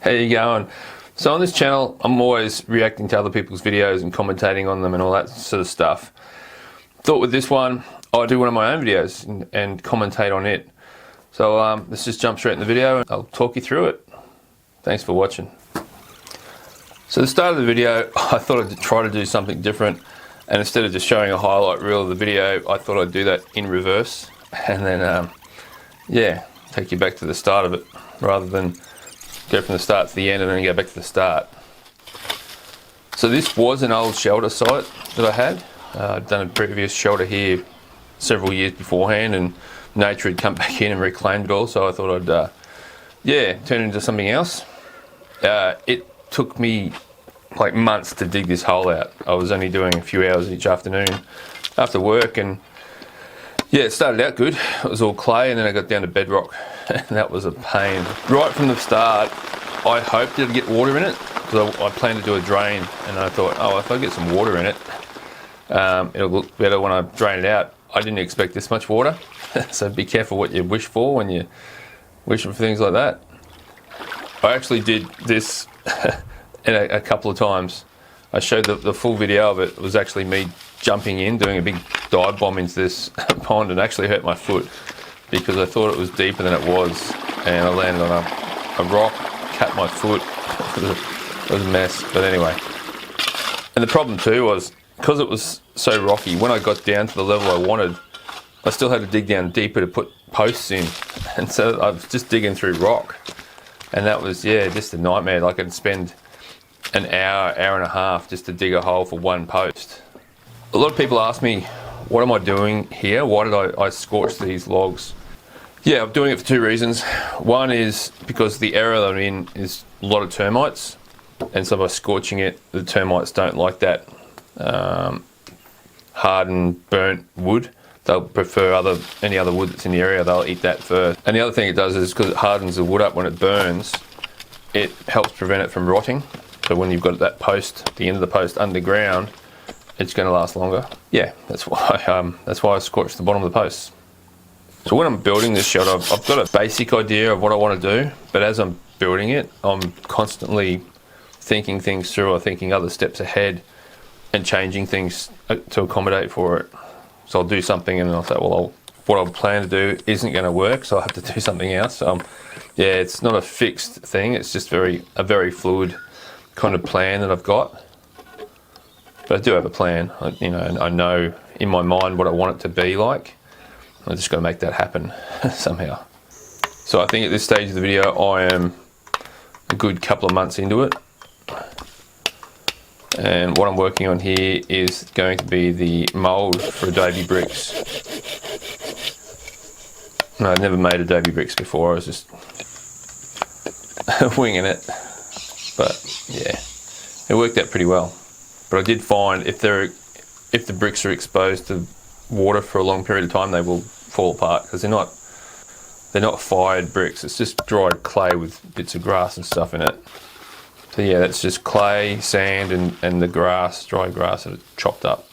How you going? So on this channel, I'm always reacting to other people's videos and commentating on them and all that sort of stuff. Thought with this one, I'll do one of my own videos and commentate on it. So let's just jump straight in the video and I'll talk you through it. Thanks for watching. So the start of the video, I thought I'd try to do something different, and instead of just showing a highlight reel of the video, I thought I'd do that in reverse and then yeah, take you back to the start of it rather than go from the start to the end and then go back to the start. So this was an old shelter site that I had. I'd done a previous shelter here several years beforehand, and nature had come back in and reclaimed it all, so I thought I'd yeah, turn it into something else. It took me like months to dig this hole out. I was only doing a few hours each afternoon after work, and yeah, it started out good. It was all clay, and then I got down to bedrock, and that was a pain. Right from the start, I hoped it'd get water in it, because I planned to do a drain, and I thought, oh, if I get some water in it, it'll look better when I drain it out. I didn't expect this much water, so be careful what you wish for when you're wishing for things like that. I actually did this a couple of times. I showed the full video of it. It was actually me jumping in, doing a big dive bomb into this pond, and actually hurt my foot because I thought it was deeper than it was, and I landed on a rock, cut my foot. It was a mess, but anyway. And the problem too was, because it was so rocky, when I got down to the level I wanted, I still had to dig down deeper to put posts in, and so I was just digging through rock, and that was, yeah, just a nightmare. Like I'd spend an hour and a half just to dig a hole for one post. A lot of people ask me, what am I doing here? Why did I scorch these logs? Yeah, I'm doing it for two reasons. One is because the area that I'm in is a lot of termites, and so by scorching it, the termites don't like that hardened, burnt wood. They'll prefer any other wood that's in the area. They'll eat that first. And the other thing it does is, because it hardens the wood up when it burns, it helps prevent it from rotting. So when you've got that post, the end of the post underground, it's going to last longer. Yeah, that's why I scorched the bottom of the posts. So when I'm building this shelter, I've got a basic idea of what I want to do, but as I'm building it, I'm constantly thinking things through, or thinking other steps ahead and changing things to accommodate for it. So I'll do something and then I'll say, well, what I plan to do isn't going to work, so I have to do something else. Yeah, it's not a fixed thing. It's just a very fluid kind of plan that I've got. But I do have a plan. I know in my mind what I want it to be like. I just got to make that happen somehow. So I think at this stage of the video, I am a good couple of months into it. And what I'm working on here is going to be the mould for adobe bricks. No, I've never made adobe bricks before. I was just winging it. But yeah, it worked out pretty well. But I did find if the bricks are exposed to water for a long period of time, they will fall apart, because they're not fired bricks. It's just dried clay with bits of grass and stuff in it. So yeah, that's just clay, sand, and the grass, dry grass that are chopped up.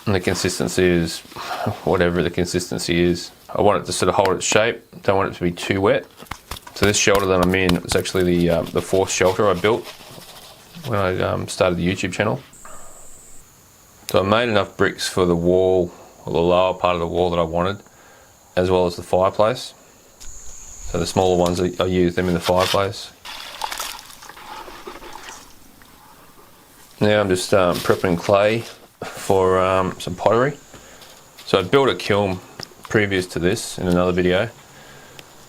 And the consistency is whatever the consistency is. I want it to sort of hold its shape. Don't want it to be too wet. So this shelter that I'm in is actually the fourth shelter I built when I started the YouTube channel. So I made enough bricks for the wall, or the lower part of the wall that I wanted, as well as the fireplace. So the smaller ones, I use them in the fireplace. Now I'm just prepping clay for some pottery. So I built a kiln previous to this in another video,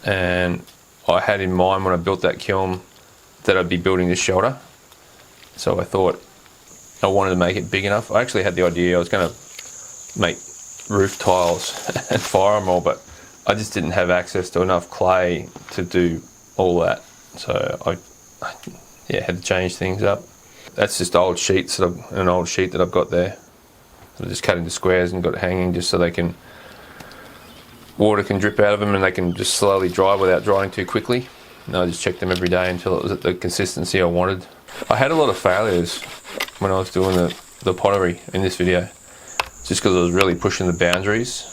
and I had in mind when I built that kiln that I'd be building this shelter. So I thought I wanted to make it big enough. I actually had the idea I was going to make roof tiles and fire them all, but I just didn't have access to enough clay to do all that. So I had to change things up. That's just old sheets, an old sheet that I've got there. I just cut into squares and got it hanging just so water can drip out of them and they can just slowly dry without drying too quickly. And I just checked them every day until it was at the consistency I wanted. I had a lot of failures when I was doing the pottery in this video, just because I was really pushing the boundaries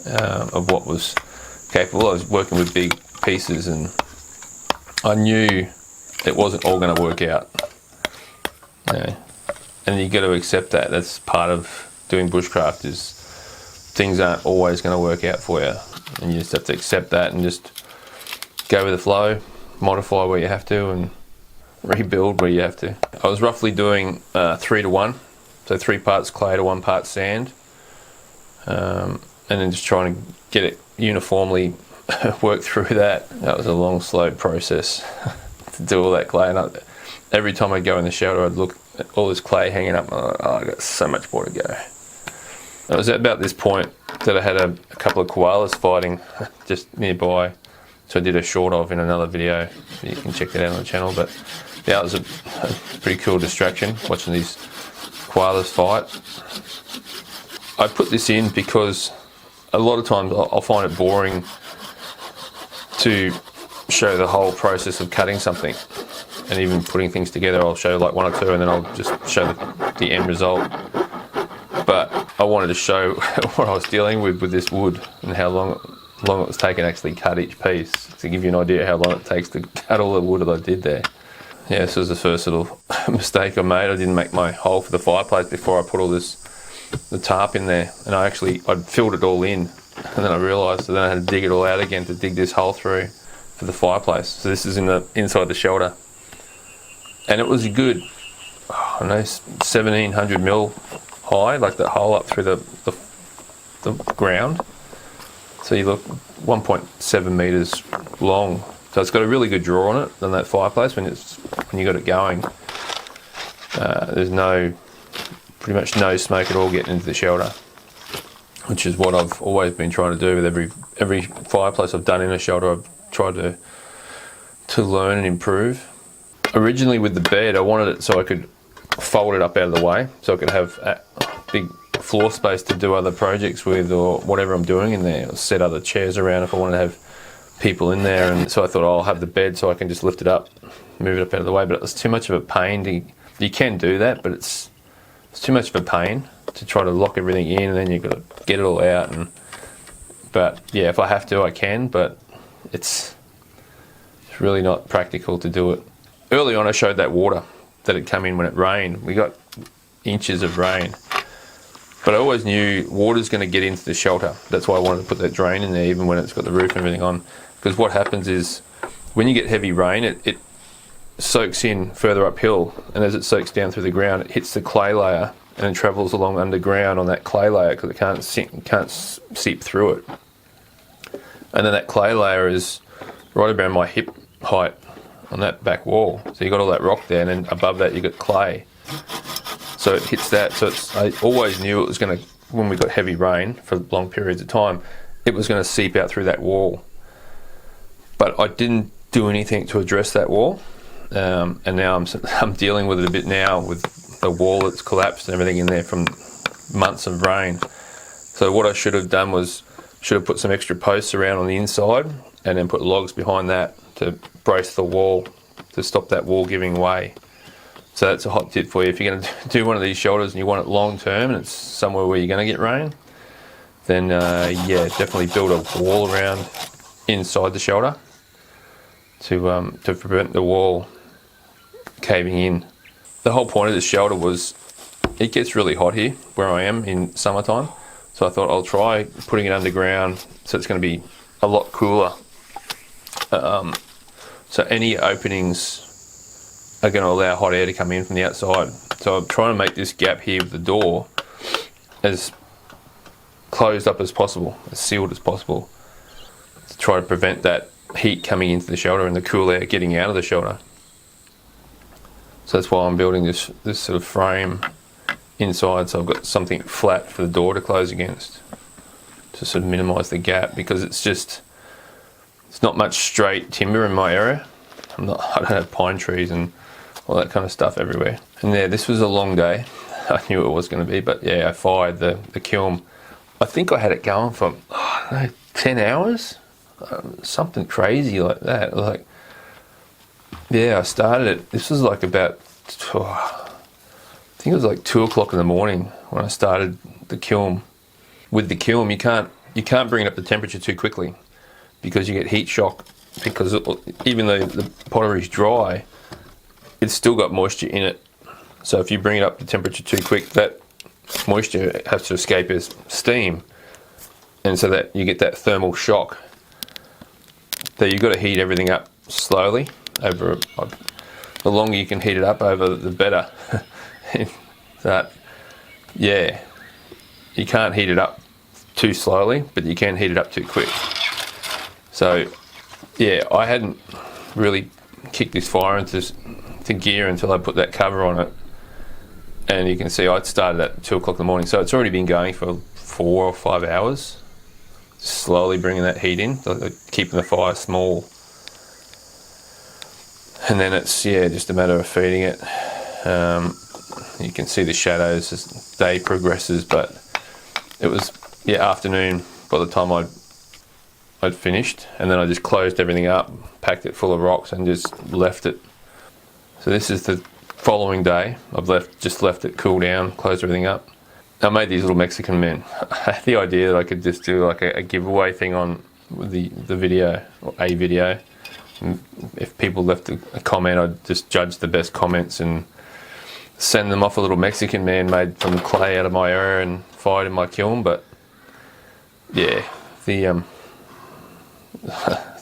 of what was capable. I was working with big pieces and I knew it wasn't all going to work out. You know, and you got to accept that. That's part of doing bushcraft, is things aren't always going to work out for you, and you just have to accept that and just go with the flow, modify where you have to, and rebuild where you have to. I was roughly doing 3 to 1, so 3 parts clay to 1 part sand, and then just trying to get it uniformly work through that. That was a long, slow process to do all that clay. And every time I'd go in the shelter, I'd look at all this clay hanging up, and I'm like, oh, I got so much more to go. It was at about this point that I had a couple of koalas fighting just nearby, so I did a short of in another video. You can check that out on the channel. But yeah, it was a pretty cool distraction watching these koalas fight. I put this in because a lot of times I'll find it boring to show the whole process of cutting something, and even putting things together. I'll show like 1 or 2, and then I'll just show the end result. But I wanted to show what I was dealing with this wood, and how long it was taking to actually cut each piece, to give you an idea how long it takes to cut all the wood that I did there. Yeah, this was the first little mistake I made. I didn't make my hole for the fireplace before I put all the tarp in there, and I'd filled it all in, and then I realised that then I had to dig it all out again to dig this hole through for the fireplace. So this is inside the shelter, and it was a good, I don't know, 1700 mil high, like the hole up through the ground. So you look 1.7 meters long. So it's got a really good draw on it on that fireplace when you got it going. There's pretty much no smoke at all getting into the shelter, which is what I've always been trying to do with every fireplace I've done in a shelter. I've tried to learn and improve. Originally with the bed, I wanted it so I could fold it up out of the way, so I could have a big floor space to do other projects with, or whatever I'm doing in there, or set other chairs around if I wanted to have people in there. And so I thought, I'll have the bed so I can just lift it up, move it up out of the way. But it was too much of a pain you can do that, but it's too much of a pain to try to lock everything in, and then you've got to get it all out. But yeah, if I have to, I can, but it's really not practical to do it. Early on I showed that water that had come in when it rained. We got inches of rain, but I always knew water's going to get into the shelter. That's why I wanted to put that drain in there, even when it's got the roof and everything on, because what happens is when you get heavy rain, it soaks in further uphill, and as it soaks down through the ground, it hits the clay layer and then travels along underground on that clay layer, because it can't seep through it. And then that clay layer is right around my hip height on that back wall. So you got all that rock there, and then above that you got clay. So it hits that. So I always knew it was going to, when we got heavy rain for long periods of time, it was going to seep out through that wall. But I didn't do anything to address that wall, and now I'm dealing with it a bit now, with the wall that's collapsed and everything in there from months of rain. So what I should have done was put some extra posts around on the inside, and then put logs behind that to brace the wall, to stop that wall giving way. So that's a hot tip for you. If you're going to do one of these shelters and you want it long term, and it's somewhere where you're going to get rain, then yeah, definitely build a wall around inside the shelter to prevent the wall caving in. The whole point of this shelter was, it gets really hot here where I am in summertime, so I thought I'll try putting it underground, so it's going to be a lot cooler. So any openings are going to allow hot air to come in from the outside. So I'm trying to make this gap here with the door as closed up as possible, as sealed as possible, to try to prevent that heat coming into the shelter and the cool air getting out of the shelter. So that's why I'm building this sort of frame inside, so I've got something flat for the door to close against, to sort of minimise the gap, because it's not much straight timber in my area. I don't have pine trees and all that kind of stuff everywhere. And yeah, this was a long day. I knew it was going to be, but yeah, I fired the kiln. I think I had it going for, I don't know, 10 hours? Something crazy like that. Like, yeah, I started it. This was like about, I think it was like 2 o'clock in the morning when I started the kiln. With the kiln, you can't bring it up the temperature too quickly, because you get heat shock because even though the pottery is dry, it's still got moisture in it. So if you bring it up to temperature too quick, that moisture has to escape as steam, and so that you get that thermal shock. So you've got to heat everything up slowly. The longer you can heat it up over, the better. That, yeah, you can't heat it up too slowly, but you can heat it up too quick. So yeah, I hadn't really kicked this fire into gear until I put that cover on it. And you can see I'd started at 2 o'clock in the morning, so it's already been going for 4 or 5 hours. Slowly bringing that heat in, keeping the fire small. And then it's, yeah, just a matter of feeding it. You can see the shadows as day progresses, but it was, yeah, afternoon by the time I'd finished, and then I just closed everything up, packed it full of rocks, and just left it. So this is the following day. I've just left it cool down, closed everything up. I made these little Mexican men. I had the idea that I could just do like a giveaway thing on the video, or a video. If people left a comment, I'd just judge the best comments and send them off a little Mexican man made from clay out of my area and fired in my kiln. But yeah,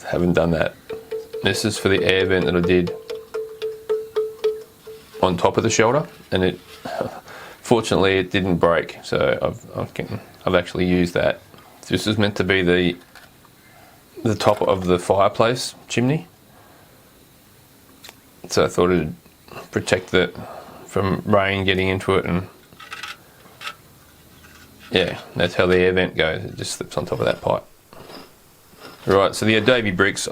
haven't done that. This is for the air vent that I did on top of the shelter, and fortunately it didn't break, so I've actually used that. This is meant to be the top of the fireplace chimney, so I thought it'd protect it from rain getting into it, and yeah, that's how the air vent goes. It just slips on top of that pipe. Right, so the adobe bricks,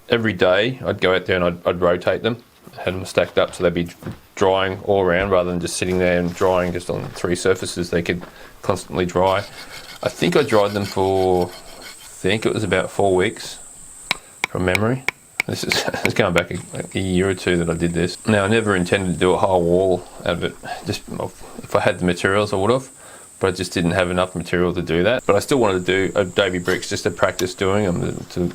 every day I'd go out there and I'd rotate them, had them stacked up so they'd be drying all around rather than just sitting there and drying just on 3 surfaces. They could constantly dry. I think I dried them for, it was about 4 weeks from memory. This is it's going back a year or 2 that I did this. Now, I never intended to do a whole wall out of it. Just if I had the materials, I would have, but I just didn't have enough material to do that. But I still wanted to do adobe bricks just to practice doing them,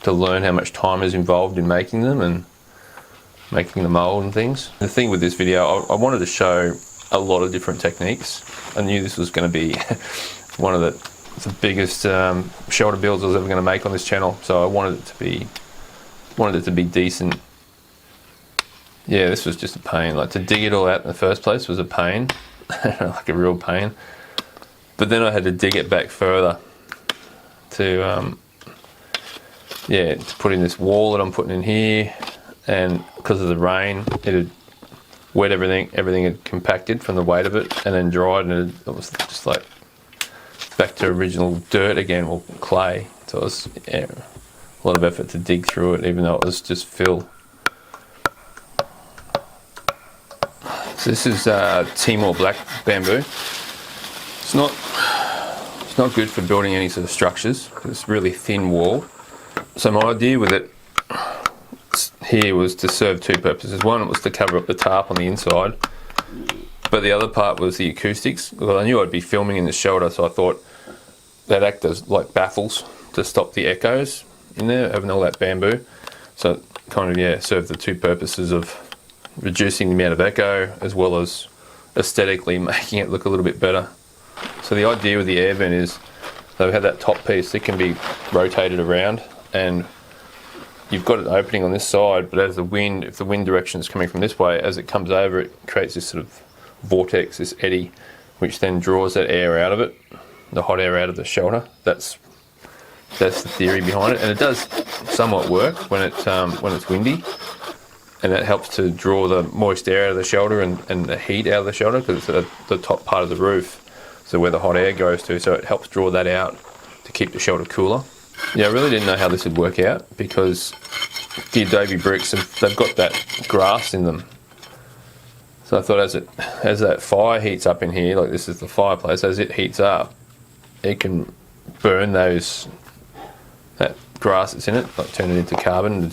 to learn how much time is involved in making them and making the mold and things. The thing with this video, I wanted to show a lot of different techniques. I knew this was going to be one of the biggest shelter builds I was ever going to make on this channel, so I wanted it to be decent. Yeah, this was just a pain. Like, to dig it all out in the first place was a pain, like a real pain. But then I had to dig it back further to put in this wall that I'm putting in here, and because of the rain, it had wet everything had compacted from the weight of it, and then dried, and it was just like back to original dirt again, or clay. So it was a lot of effort to dig through it, even though it was just fill. So this is Timor black bamboo. It's not good for building any sort of structures. It's really thin wall. So my idea with it here was to serve 2 purposes. One was to cover up the tarp on the inside, but the other part was the acoustics. Well, I knew I'd be filming in the shelter, so I thought that act as like baffles to stop the echoes in there, having all that bamboo. So it kind of, served the 2 purposes of reducing the amount of echo as well as aesthetically making it look a little bit better. So the idea with the air vent is they've had that top piece that can be rotated around, and you've got an opening on this side, but if the wind direction is coming from this way, as it comes over, it creates this sort of vortex, this eddy, which then draws that air out of it, the hot air out of the shelter. That's the theory behind it, and it does somewhat work when it's windy, and that helps to draw the moist air out of the shelter and the heat out of the shelter, because it's at the top part of the roof, so where the hot air goes to, so it helps draw that out to keep the shelter cooler. Yeah, I really didn't know how this would work out, because the adobe bricks, they've got that grass in them. So I thought as that fire heats up in here, like this is the fireplace, as it heats up, it can burn that grass that's in it, like turn it into carbon,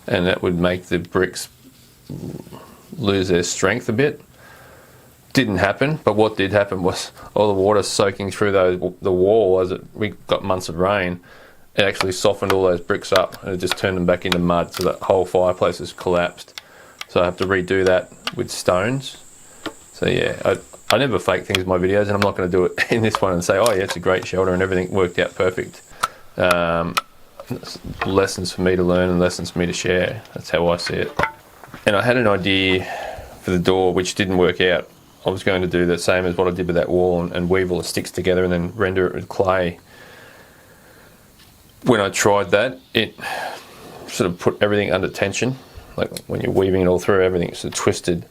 and that would make the bricks lose their strength a bit. Didn't happen, but what did happen was all the water soaking through the wall as we got months of rain, it actually softened all those bricks up and it just turned them back into mud, so that whole fireplace has collapsed. So I have to redo that with stones. So yeah, I never fake things in my videos, and I'm not going to do it in this one and say, oh yeah, it's a great shelter and everything worked out perfect. Lessons for me to learn and lessons for me to share. That's how I see it. And I had an idea for the door which didn't work out. I was going to do the same as what I did with that wall and weave all the sticks together and then render it with clay. When I tried that, it sort of put everything under tension. Like when you're weaving it all through, everything's sort of twisted.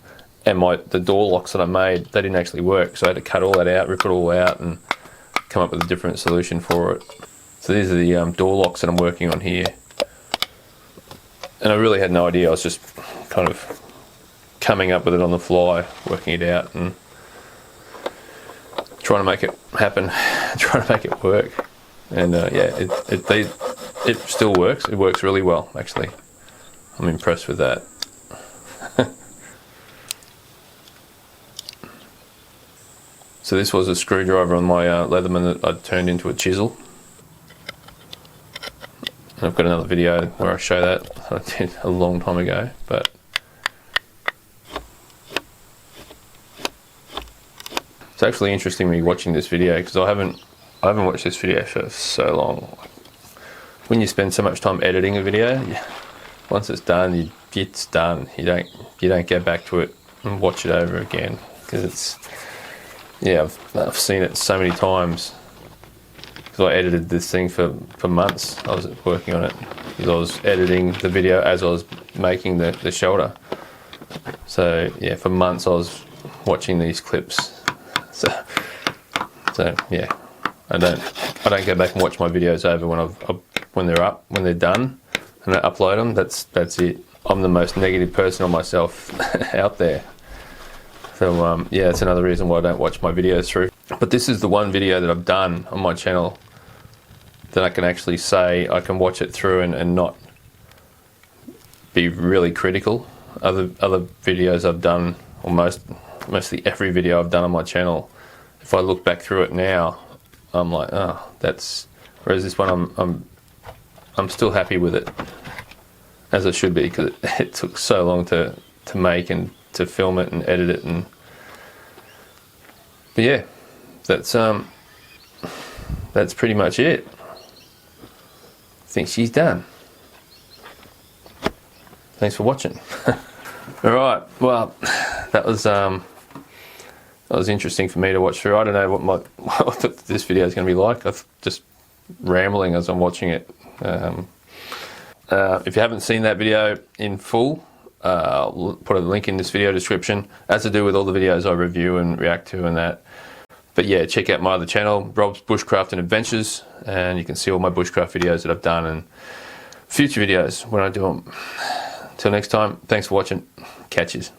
And the door locks that I made, they didn't actually work. So I had to cut all that out, rip it all out, and come up with a different solution for it. So these are the door locks that I'm working on here. And I really had no idea. I was just kind of coming up with it on the fly, working it out and trying to make it happen, trying to make it work. And yeah, it still works. It works really well, actually. I'm impressed with that. So this was a screwdriver on my Leatherman that I'd turned into a chisel. And I've got another video where I show that. I did a long time ago, but it's actually interesting me watching this video because I haven't watched this video for so long. When you spend so much time editing a video, once it's done, it's done. You don't go back to it and watch it over again because it's, yeah, I've seen it so many times. Because I edited this thing for months. I was working on it because I was editing the video as I was making the shelter. So yeah, for months I was watching these clips. So yeah, I don't go back and watch my videos over when they're up, when they're done, and I upload them. That's it. I'm the most negative person on myself out there. So yeah, that's another reason why I don't watch my videos through. But this is the one video that I've done on my channel that I can actually say I can watch it through and not be really critical. Other videos I've done, or mostly every video I've done on my channel, if I look back through it now, I'm like, oh, that's. Whereas this one, I'm still happy with it, as I should be, because it took so long to make and to film it and edit it. But yeah, that's pretty much it. I think she's done. Thanks for watching. All right, well, that was interesting for me to watch through. I don't know what this video is going to be like. I'm just rambling as I'm watching it. If you haven't seen that video in full, I'll put a link in this video description, as I do with all the videos I review and react to and that. But yeah, check out my other channel, Rob's Bushcraft and Adventures, and you can see all my bushcraft videos that I've done and future videos when I do them. Till next time, thanks for watching. Catches.